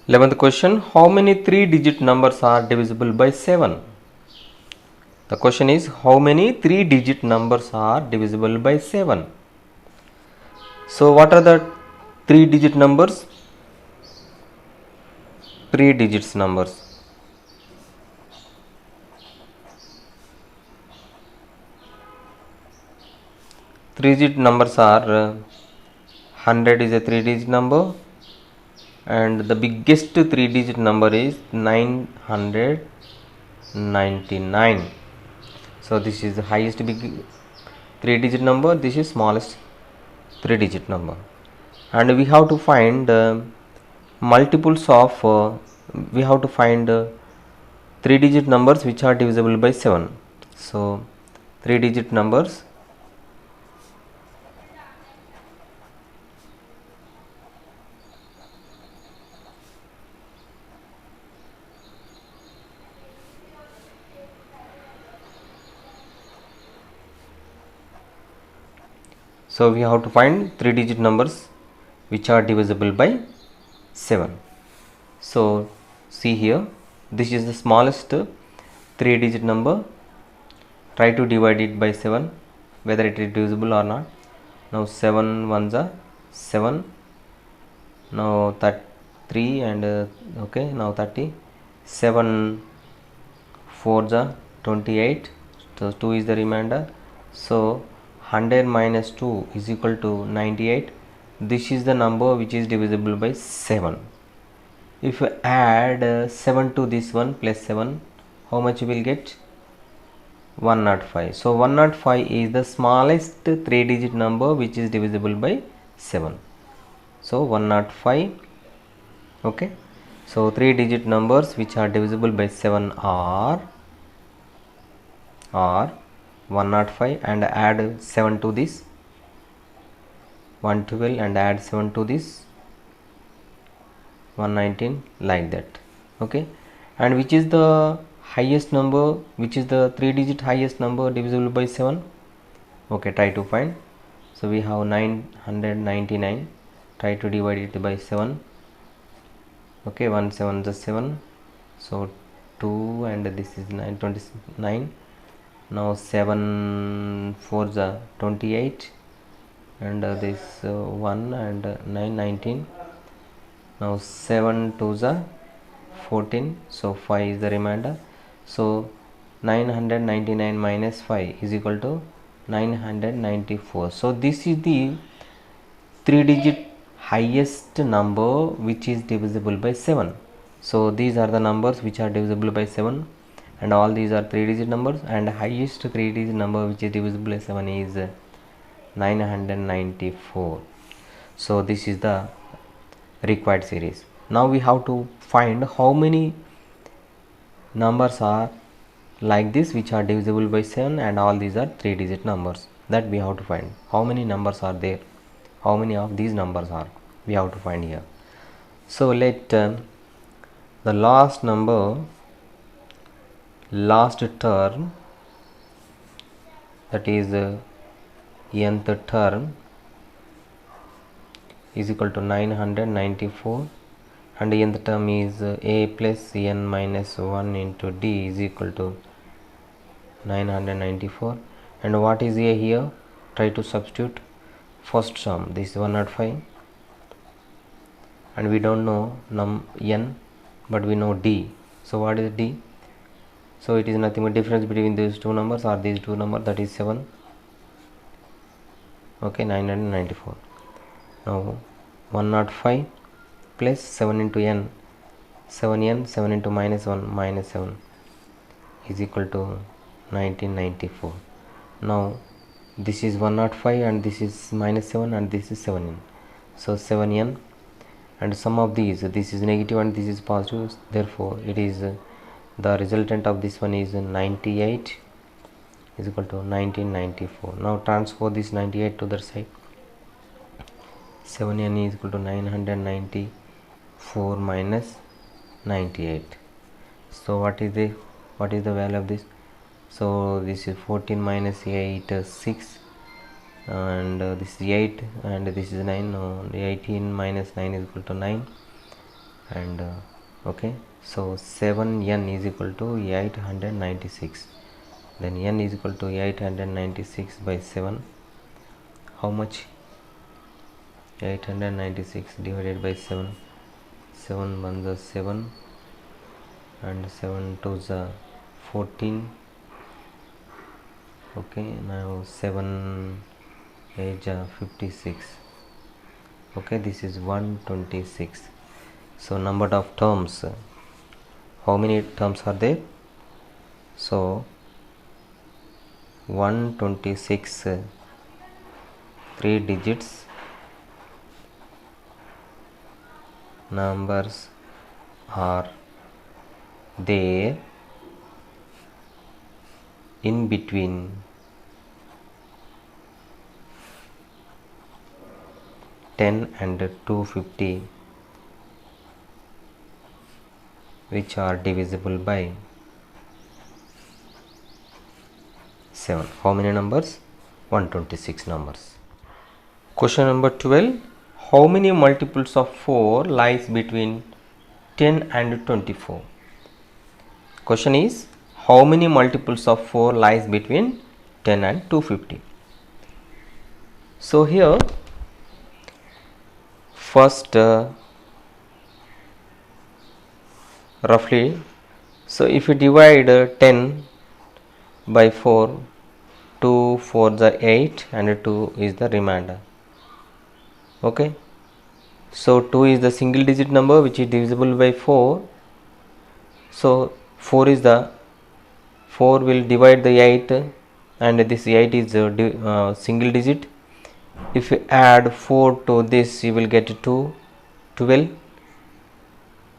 11th question, how many 3-digit numbers are divisible by 7? The question is, how many 3-digit numbers are divisible by 7? So what are the 3-digit numbers? 3 digits numbers. Three-digit numbers are 100 is a 3-digit number, and the biggest 3-digit number is 999. So this is the highest big 3-digit number, this is smallest 3-digit number, and we have to find multiples of we have to find 3-digit numbers which are divisible by 7. So 3-digit numbers, so we have to find 3-digit numbers which are divisible by 7. So see here, this is the smallest 3-digit number. Try to divide it by 7 whether it is divisible or not. Now 7 ones are 7, now 3 and okay, now 30, 7 4s are 28, so 2 is the remainder. So 100 minus 2 is equal to 98. This is the number which is divisible by 7. If you add 7 to this one plus 7, how much you will get? 105. So 105 is the smallest 3-digit number which is divisible by 7. So 105. Okay. So 3-digit numbers which are divisible by 7 are 105, and add 7 to this 112, and add 7 to this 119, like that. Okay. And which is the highest number, which is the 3-digit highest number divisible by 7? Okay, try to find. So we have 999, try to divide it by 7. Okay, 1 7 is 7, so 2, and this is 929. Now 7 4 is 28, and this 1 and 9 19. Now 7 2 is 14, so 5 is the remainder. So 999 minus 5 is equal to 994. So this is the 3-digit highest number which is divisible by 7. So these are the numbers which are divisible by 7, and all these are 3-digit numbers, and highest 3-digit number which is divisible by 7 is 994. So this is the required series. Now we have to find how many numbers are like this which are divisible by 7, and all these are 3-digit numbers. That we have to find. How many numbers are there? How many of these numbers are? We have to find here. So let the last number, last term, that is nth term, is equal to 994, and nth term is a plus n minus 1 into d is equal to 994. And what is a here? Try to substitute. First term, this is 105, and we don't know n, but we know d. So what is d? So it is nothing but difference between these two numbers, or these two numbers, that is 7. Okay, 994. Now 105 plus 7 into n, 7n, 7 into minus 1, minus 7 is equal to 1994. Now this is 105, and this is minus 7, and this is 7n. So 7n, and sum of these, this is negative and this is positive, therefore it is the resultant of this one is 98 is equal to 1994. Now transfer this 98 to the side. 7n is equal to 994 minus 98. So what is the value of this? So this is 14 minus 8 6, and this is 8, and this is 9. 18 minus 9 is equal to 9, and okay, so 7n is equal to 896. Then n is equal to 896 by 7. How much? 896 divided by 7. 7 1 is 7 and 7 2 is 14. Okay, now 7 8 is 56. Okay, this is 126. So number of terms, how many terms are there? So 126 3 digits numbers are there in between 10 and 250, which are divisible by 7. How many numbers? 126 numbers. Question number 12. How many multiples of 4 lies between 10 and 24? Question is, how many multiples of 4 lies between 10 and 250? So here, first roughly, so if you divide 10 by 4, 2 4 the 8 and 2 is the remainder. Okay, so 2 is the single digit number which is divisible by 4. So 4 is the 4 will divide the 8 and this 8 is single digit. If you add 4 to this, you will get 2, 12.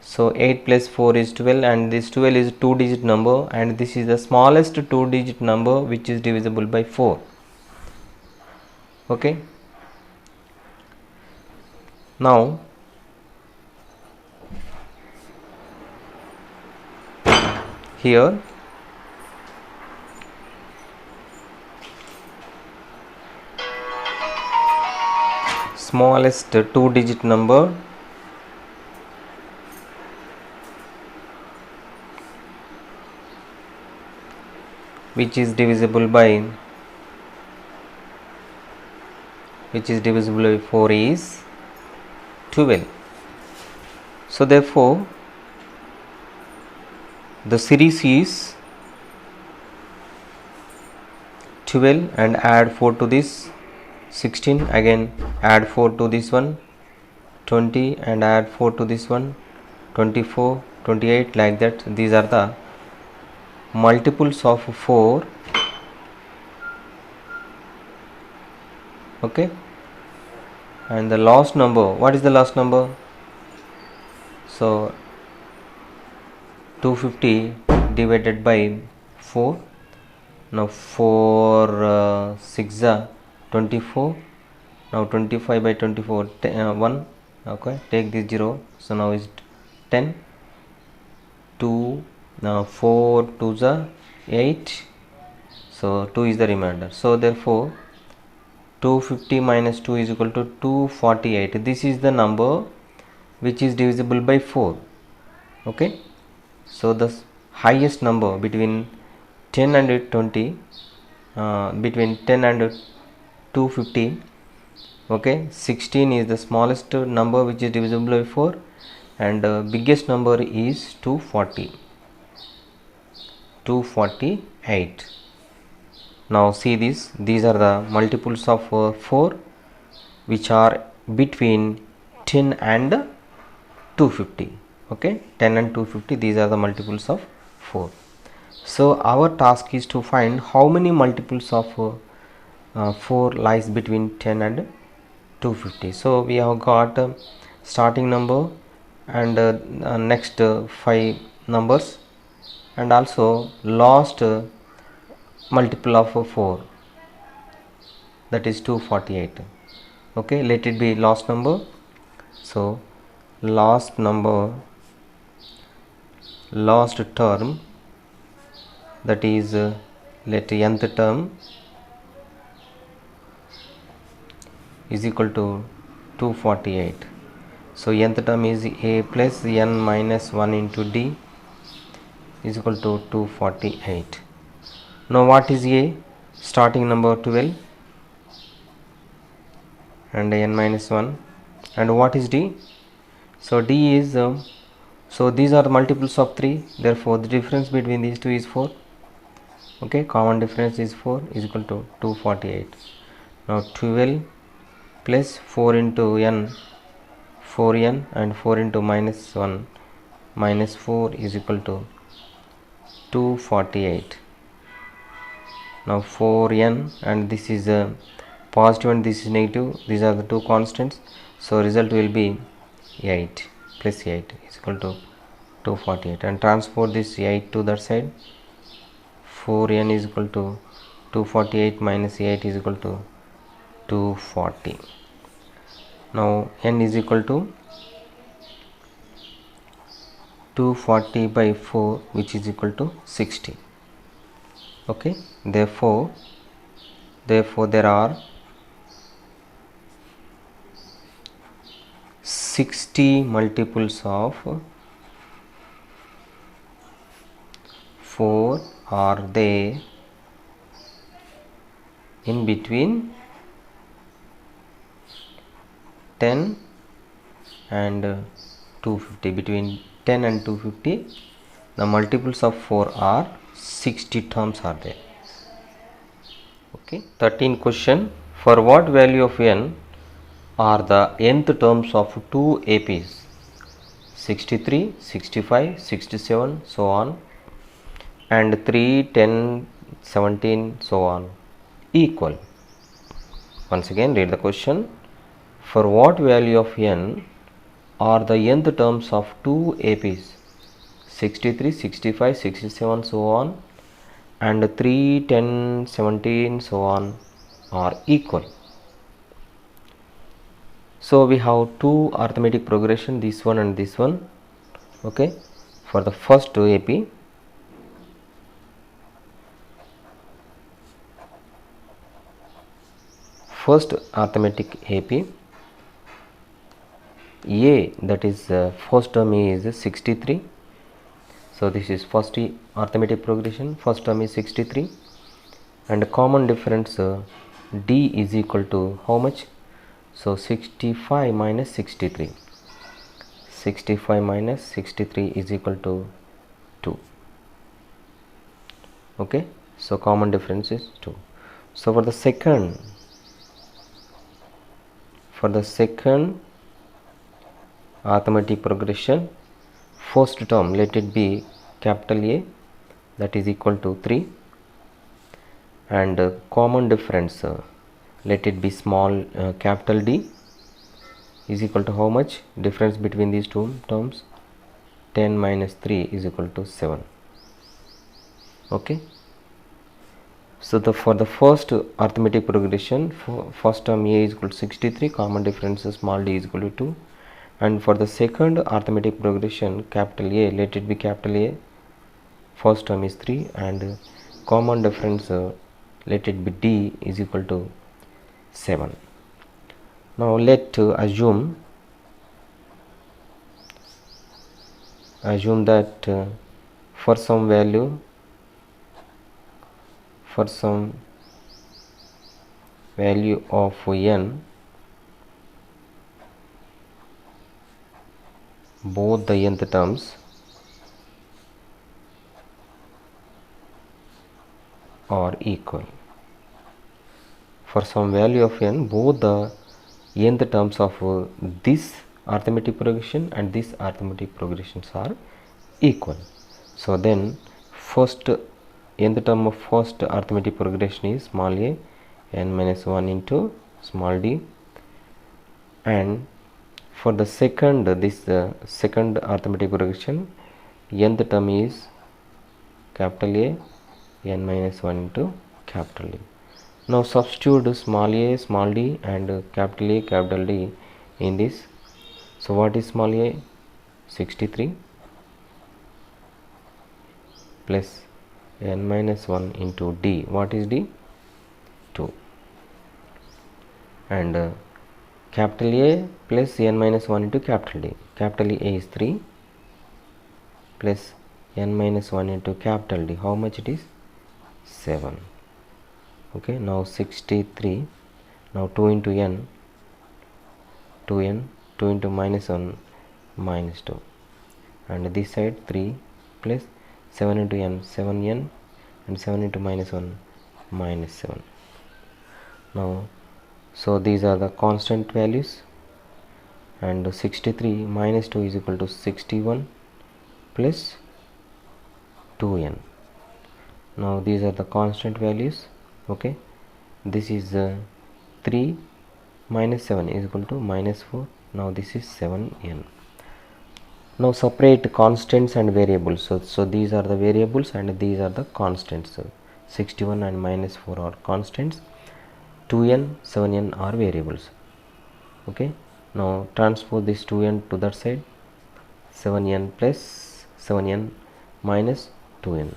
So 8 plus 4 is 12 and this 12 is 2 digit number and this is the smallest 2 digit number which is divisible by 4. Okay. Now here smallest 2 digit number which is divisible by 4 is 12. So therefore the series is 12 and add 4 to this 16, again add 4 to this one 20 and add 4 to this one 24, 28, like that. These are the multiples of 4. Okay, and the last number, what is the last number? So 250 divided by 4. Now 4 6 are 24. Now 25 by 24 1. Okay, take this 0. So now is 10. 2 now 4 2 are 8. So 2 is the remainder. So therefore 250 minus 2 is equal to 248. This is the number which is divisible by 4. Okay, so the highest number between 10 and 20, between 10 and 250. Okay, 16 is the smallest number which is divisible by 4 and biggest number is 248. Now see this, these are the multiples of 4 which are between 10 and 250. Okay, 10 and 250, these are the multiples of 4. So our task is to find how many multiples of 4 lies between 10 and 250. So we have got starting number and next 5 numbers and also last multiple of 4, that is 248. Okay, let it be last number. So last number, last term, that is let nth term is equal to 248. So nth term is a plus n minus 1 into d is equal to 248. Now what is a? Starting number 12 and n minus 1, and what is d? So d is so these are the multiples of 3, therefore the difference between these two is 4. Okay, common difference is 4 is equal to 248. Now 12 plus 4 into n, 4n, and 4 into minus 1 minus 4 is equal to 248. Now 4n, and this is a positive and this is negative, these are the two constants, so result will be 8 plus 8 is equal to 248, and transport this 8 to that side. 4n is equal to 248 minus 8 is equal to 240. Now n is equal to 240 by 4, which is equal to 60. Okay, therefore there are 60 multiples of 4 are there in between 10 and 250. Between 10 and 250, the multiples of 4 are 60 terms are there. Okay, 13 question. For what value of n are the nth terms of two APs? 63, 65, 67, so on, and 3, 10, 17, so on, equal. Once again read the question. For what value of n are the nth terms of two APs? 63, 65, 67, so on, and 3, 10, 17, so on, are equal. So we have two arithmetic progression, this one and this one. Okay, for the first AP, first arithmetic AP, A, that is first term is 63. So this is first arithmetic progression, first term is 63, and common difference D is equal to how much? So 65 minus 63. 65 minus 63 is equal to 2. Okay, so common difference is 2. So for the second arithmetic progression, first term, let it be capital A, that is equal to 3, and common difference, let it be small capital D, is equal to how much? Difference between these two terms, 10 minus 3 is equal to 7. Okay, so for the first arithmetic progression, first term A is equal to 63, common difference small d is equal to 2, and for the second arithmetic progression, capital A, let it be capital A, first term is 3, and common difference, let it be D, is equal to 7. Now let assume that for some value of n, both the nth terms are equal. For some value of n, both the nth terms of this arithmetic progression and this arithmetic progressions are equal. So then first nth term of first arithmetic progression is small a, n minus 1 into small d, and for the second, second arithmetic progression, nth term is capital A, n minus 1 into capital D. Now substitute small a, small d, and capital A, capital D in this. So what is small a? 63 plus n minus 1 into d. What is d? 2. And capital A plus n minus 1 into capital D. Capital A is 3 plus n minus 1 into capital D. How much it is? 7. Okay, now 63. Now 2 into n, 2n, 2 into minus 1, minus 2. And this side 3 plus 7 into n, 7n, and 7 into minus 1, minus 7. Now, so these are the constant values, and 63 minus 2 is equal to 61 plus 2n. Now these are the constant values. Okay, this is 3 minus 7 is equal to minus 4. Now this is 7n. Now separate constants and variables. So these are the variables and these are the constants. So 61 and minus 4 are constants, 2n, 7n are variables. Okay, now transpose this 2n to that side, 7n plus 7n minus 2n.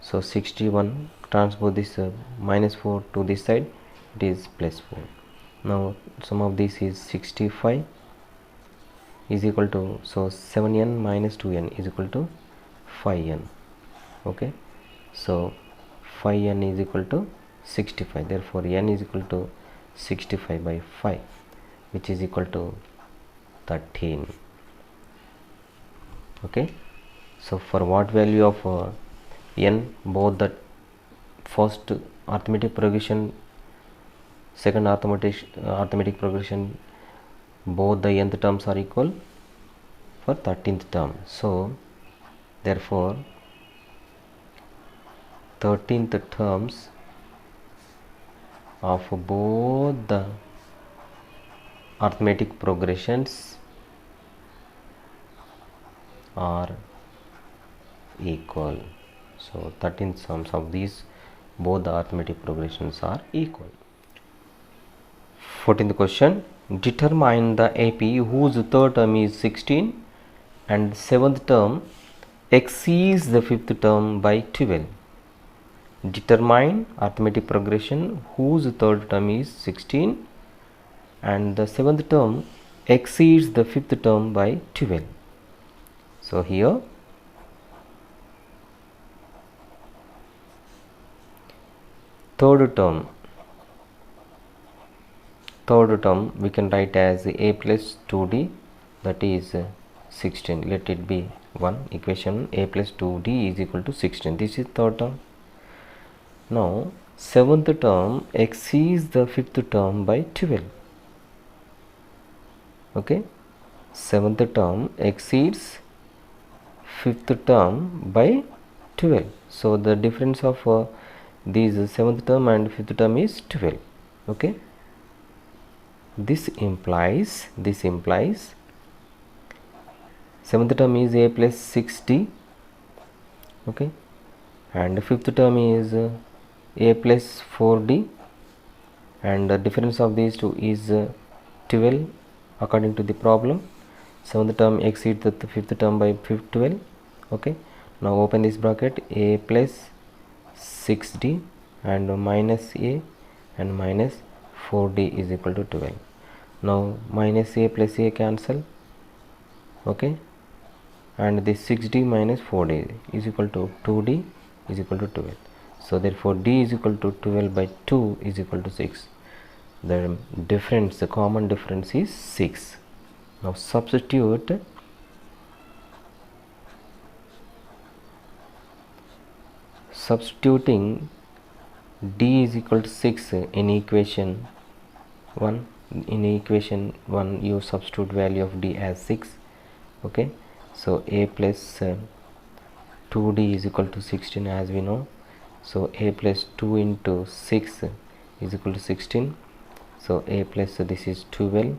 So 61 transpose this minus 4 to this side, it is plus 4. Now sum of this is 65 is equal to, so 7n minus 2n is equal to 5n. Okay, so 5n is equal to 65, therefore n is equal to 65 by 5, which is equal to 13. Okay, so for what value of n, both the first arithmetic progression, second arithmetic progression, both the nth terms are equal for 13th term. So therefore 13th terms of both the arithmetic progressions are equal. So 13th sums of these both the arithmetic progressions are equal. 14th question, determine the AP whose third term is 16 and seventh term exceeds the fifth term by 12. Determine arithmetic progression whose third term is 16 and the seventh term exceeds the fifth term by 12. So here third term we can write as a plus 2d, that is 16. Let it be 1 equation. A plus 2d is equal to 16. This is third term. Now seventh term exceeds the fifth term by 12. Okay, seventh term exceeds fifth term by 12. So the difference of these seventh term and fifth term is 12. Okay, this implies seventh term is a plus 6d. Okay, and fifth term is a plus 4d, and the difference of these two is 12 according to the problem. Seventh term exceeds the fifth term by 12. Okay, now open this bracket, a plus 6d and minus a and minus 4d is equal to 12. Now minus a plus a cancel. Okay, and this 6d minus 4d is equal to 2d is equal to 12. So therefore d is equal to 12 by 2 is equal to 6. The difference, the common difference is 6. Now substituting d is equal to 6 in equation 1. In equation 1 you substitute value of d as 6. Okay, so a plus 2d is equal to 16 as we know. So a plus 2 into 6 is equal to 16. So a plus this is 12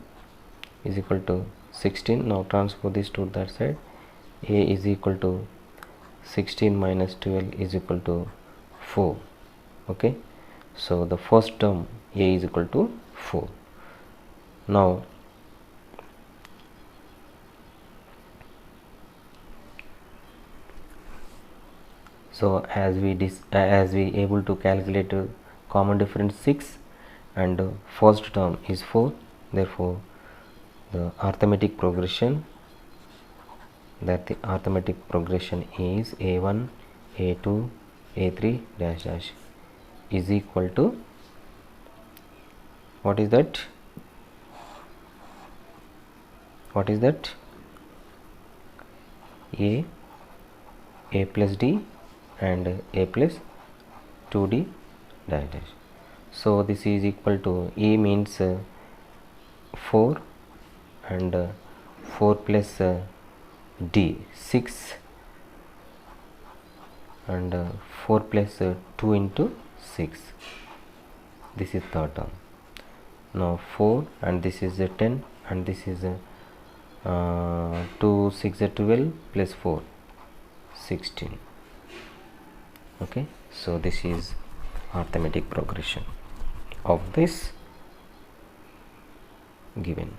is equal to 16. Now transpose this to that side. A is equal to 16 minus 12 is equal to 4. Okay, so the first term a is equal to 4. Now so as we able to calculate common difference 6 and first term is 4, Therefore the arithmetic progression is a1 a2 a3 dash dash is equal to, what is that a plus d and a plus 2d dash dash. So this is equal to, a means 4 and 4 plus d 6 and 4 plus 2 into 6, this is third term. Now 4 and this is 10 and this is 2 6 12 plus 4 16. Okay, so this is arithmetic progression of this given.